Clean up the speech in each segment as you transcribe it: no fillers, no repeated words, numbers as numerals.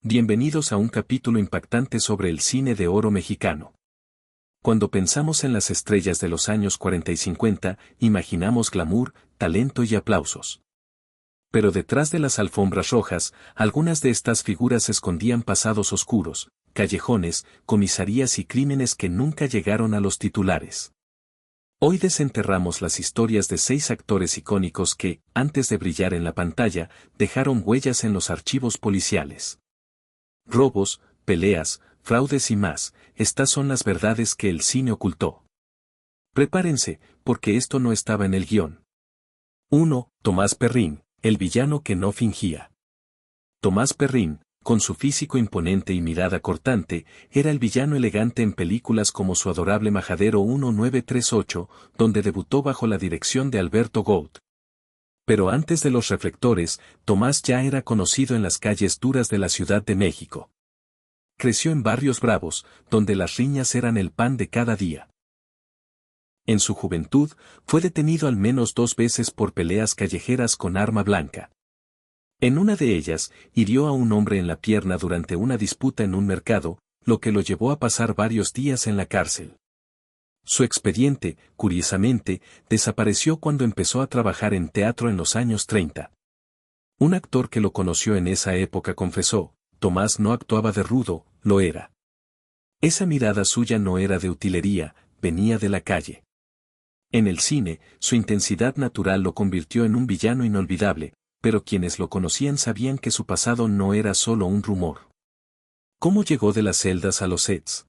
Bienvenidos a un capítulo impactante sobre el cine de oro mexicano. Cuando pensamos en las estrellas de los años 40 y 50, imaginamos glamour, talento y aplausos. Pero detrás de las alfombras rojas, algunas de estas figuras escondían pasados oscuros, callejones, comisarías y crímenes que nunca llegaron a los titulares. Hoy desenterramos las historias de 6 actores icónicos que, antes de brillar en la pantalla, dejaron huellas en los archivos policiales. Robos, peleas, fraudes y más, estas son las verdades que el cine ocultó. Prepárense, porque esto no estaba en el guión. 1. Tomás Perrín, el villano que no fingía. Tomás Perrín, con su físico imponente y mirada cortante, era el villano elegante en películas como Su adorable majadero 1938, donde debutó bajo la dirección de Alberto Gould. Pero antes de los reflectores, Tomás ya era conocido en las calles duras de la Ciudad de México. Creció en barrios bravos, donde las riñas eran el pan de cada día. En su juventud, fue detenido al menos 2 veces por peleas callejeras con arma blanca. En una de ellas, hirió a un hombre en la pierna durante una disputa en un mercado, lo que lo llevó a pasar varios días en la cárcel. Su expediente, curiosamente, desapareció cuando empezó a trabajar en teatro en los años 30. Un actor que lo conoció en esa época confesó: Tomás no actuaba de rudo, lo era. Esa mirada suya no era de utilería, venía de la calle. En el cine, su intensidad natural lo convirtió en un villano inolvidable, pero quienes lo conocían sabían que su pasado no era solo un rumor. ¿Cómo llegó de las celdas a los sets?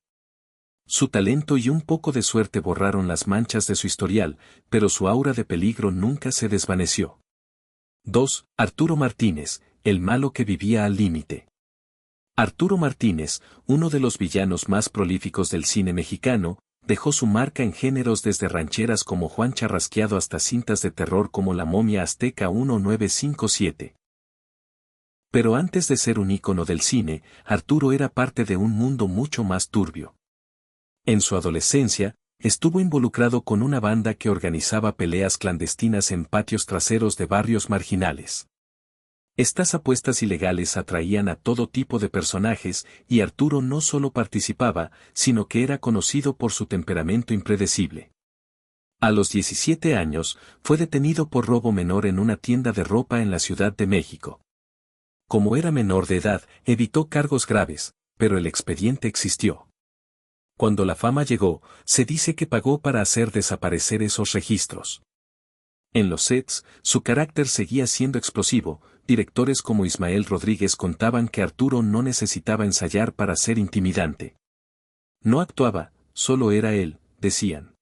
Su talento y un poco de suerte borraron las manchas de su historial, pero su aura de peligro nunca se desvaneció. 2. Arturo Martínez, el malo que vivía al límite. Arturo Martínez, uno de los villanos más prolíficos del cine mexicano, dejó su marca en géneros desde rancheras como Juan Charrasqueado hasta cintas de terror como La momia azteca 1957. Pero antes de ser un ícono del cine, Arturo era parte de un mundo mucho más turbio. En su adolescencia, estuvo involucrado con una banda que organizaba peleas clandestinas en patios traseros de barrios marginales. Estas apuestas ilegales atraían a todo tipo de personajes, y Arturo no solo participaba, sino que era conocido por su temperamento impredecible. A los 17 años, fue detenido por robo menor en una tienda de ropa en la Ciudad de México. Como era menor de edad, evitó cargos graves, pero el expediente existió. Cuando la fama llegó, se dice que pagó para hacer desaparecer esos registros. En los sets, su carácter seguía siendo explosivo. Directores como Ismael Rodríguez contaban que Arturo no necesitaba ensayar para ser intimidante. No actuaba, solo era él, decían.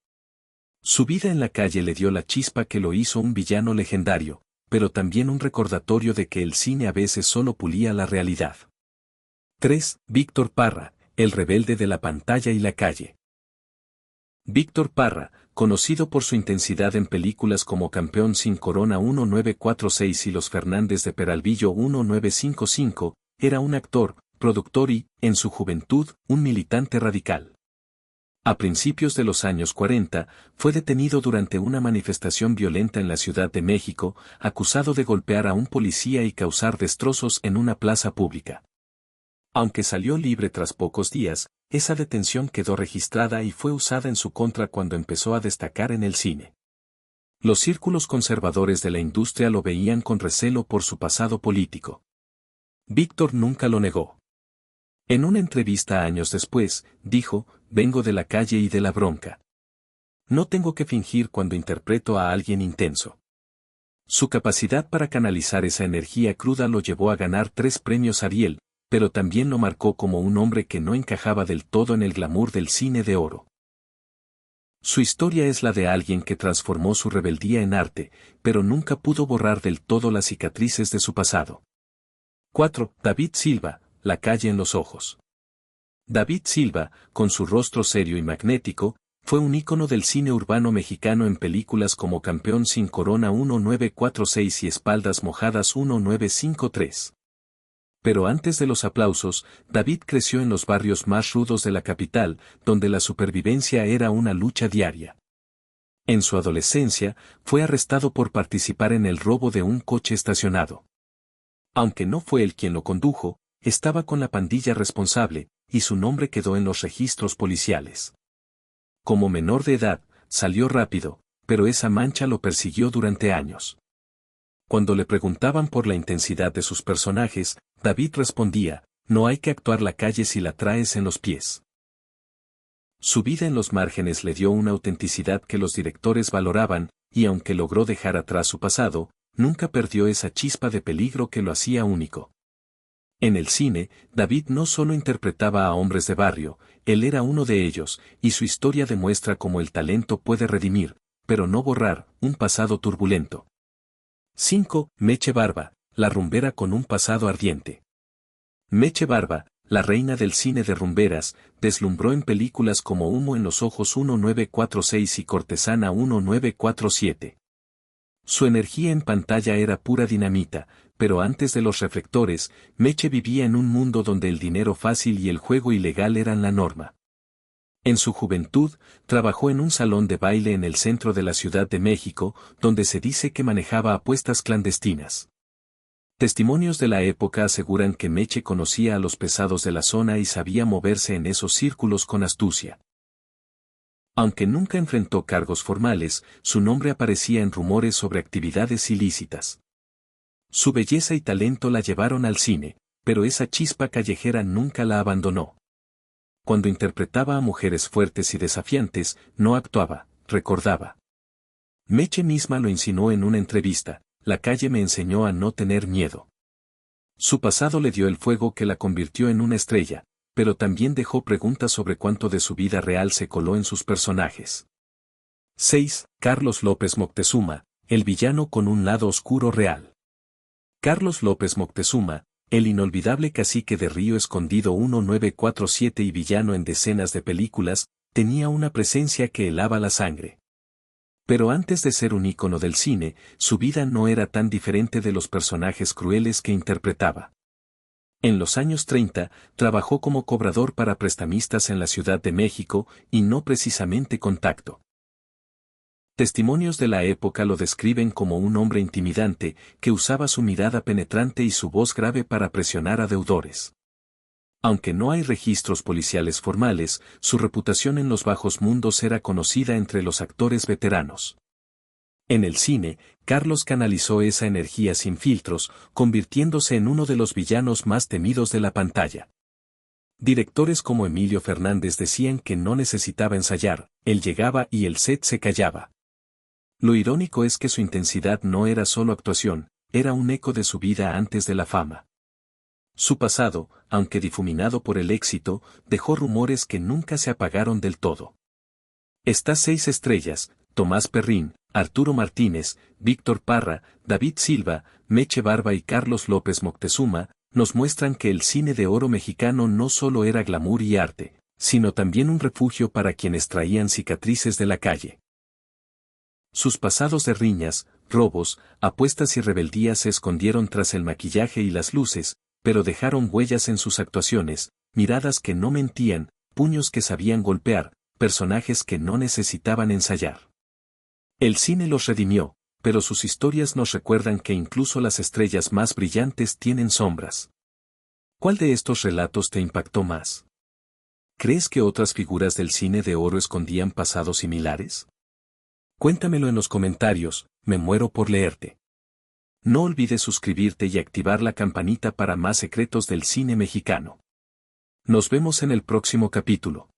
Su vida en la calle le dio la chispa que lo hizo un villano legendario, pero también un recordatorio de que el cine a veces solo pulía la realidad. 3. Víctor Parra, el rebelde de la pantalla y la calle. Víctor Parra, conocido por su intensidad en películas como Campeón sin Corona 1946 y Los Fernández de Peralvillo 1955, era un actor, productor y, en su juventud, un militante radical. A principios de los años 40, fue detenido durante una manifestación violenta en la Ciudad de México, acusado de golpear a un policía y causar destrozos en una plaza pública. Aunque salió libre tras pocos días, esa detención quedó registrada y fue usada en su contra cuando empezó a destacar en el cine. Los círculos conservadores de la industria lo veían con recelo por su pasado político. Víctor nunca lo negó. En una entrevista años después, dijo: vengo de la calle y de la bronca. No tengo que fingir cuando interpreto a alguien intenso. Su capacidad para canalizar esa energía cruda lo llevó a ganar 3 premios Ariel, pero también lo marcó como un hombre que no encajaba del todo en el glamour del cine de oro. Su historia es la de alguien que transformó su rebeldía en arte, pero nunca pudo borrar del todo las cicatrices de su pasado. 4. David Silva, La calle en los ojos. David Silva, con su rostro serio y magnético, fue un ícono del cine urbano mexicano en películas como Campeón sin Corona 1946 y Espaldas mojadas 1953. Pero antes de los aplausos, David creció en los barrios más rudos de la capital, donde la supervivencia era una lucha diaria. En su adolescencia, fue arrestado por participar en el robo de un coche estacionado. Aunque no fue él quien lo condujo, estaba con la pandilla responsable, y su nombre quedó en los registros policiales. Como menor de edad, salió rápido, pero esa mancha lo persiguió durante años. Cuando le preguntaban por la intensidad de sus personajes, David respondía, no hay que actuar la calle si la traes en los pies. Su vida en los márgenes le dio una autenticidad que los directores valoraban, y aunque logró dejar atrás su pasado, nunca perdió esa chispa de peligro que lo hacía único. En el cine, David no solo interpretaba a hombres de barrio, él era uno de ellos, y su historia demuestra cómo el talento puede redimir, pero no borrar, un pasado turbulento. 5. Meche Barba, la rumbera con un pasado ardiente. Meche Barba, la reina del cine de rumberas, deslumbró en películas como Humo en los ojos 1946 y Cortesana 1947. Su energía en pantalla era pura dinamita, pero antes de los reflectores, Meche vivía en un mundo donde el dinero fácil y el juego ilegal eran la norma. En su juventud, trabajó en un salón de baile en el centro de la Ciudad de México, donde se dice que manejaba apuestas clandestinas. Testimonios de la época aseguran que Meche conocía a los pesados de la zona y sabía moverse en esos círculos con astucia. Aunque nunca enfrentó cargos formales, su nombre aparecía en rumores sobre actividades ilícitas. Su belleza y talento la llevaron al cine, pero esa chispa callejera nunca la abandonó. Cuando interpretaba a mujeres fuertes y desafiantes, no actuaba, recordaba. Meche misma lo insinuó en una entrevista, la calle me enseñó a no tener miedo. Su pasado le dio el fuego que la convirtió en una estrella, pero también dejó preguntas sobre cuánto de su vida real se coló en sus personajes. 6. Carlos López Moctezuma, el villano con un lado oscuro real. Carlos López Moctezuma, el inolvidable cacique de Río Escondido 1947 y villano en decenas de películas, tenía una presencia que helaba la sangre. Pero antes de ser un ícono del cine, su vida no era tan diferente de los personajes crueles que interpretaba. En los años 30, trabajó como cobrador para prestamistas en la Ciudad de México, y no precisamente con tacto. Testimonios de la época lo describen como un hombre intimidante, que usaba su mirada penetrante y su voz grave para presionar a deudores. Aunque no hay registros policiales formales, su reputación en los bajos mundos era conocida entre los actores veteranos. En el cine, Carlos canalizó esa energía sin filtros, convirtiéndose en uno de los villanos más temidos de la pantalla. Directores como Emilio Fernández decían que no necesitaba ensayar, él llegaba y el set se callaba. Lo irónico es que su intensidad no era solo actuación, era un eco de su vida antes de la fama. Su pasado, aunque difuminado por el éxito, dejó rumores que nunca se apagaron del todo. Estas 6 estrellas, Tomás Perrín, Arturo Martínez, Víctor Parra, David Silva, Meche Barba y Carlos López Moctezuma, nos muestran que el cine de oro mexicano no solo era glamour y arte, sino también un refugio para quienes traían cicatrices de la calle. Sus pasados de riñas, robos, apuestas y rebeldías se escondieron tras el maquillaje y las luces, pero dejaron huellas en sus actuaciones, miradas que no mentían, puños que sabían golpear, personajes que no necesitaban ensayar. El cine los redimió, pero sus historias nos recuerdan que incluso las estrellas más brillantes tienen sombras. ¿Cuál de estos relatos te impactó más? ¿Crees que otras figuras del cine de oro escondían pasados similares? Cuéntamelo en los comentarios, me muero por leerte. No olvides suscribirte y activar la campanita para más secretos del cine mexicano. Nos vemos en el próximo capítulo.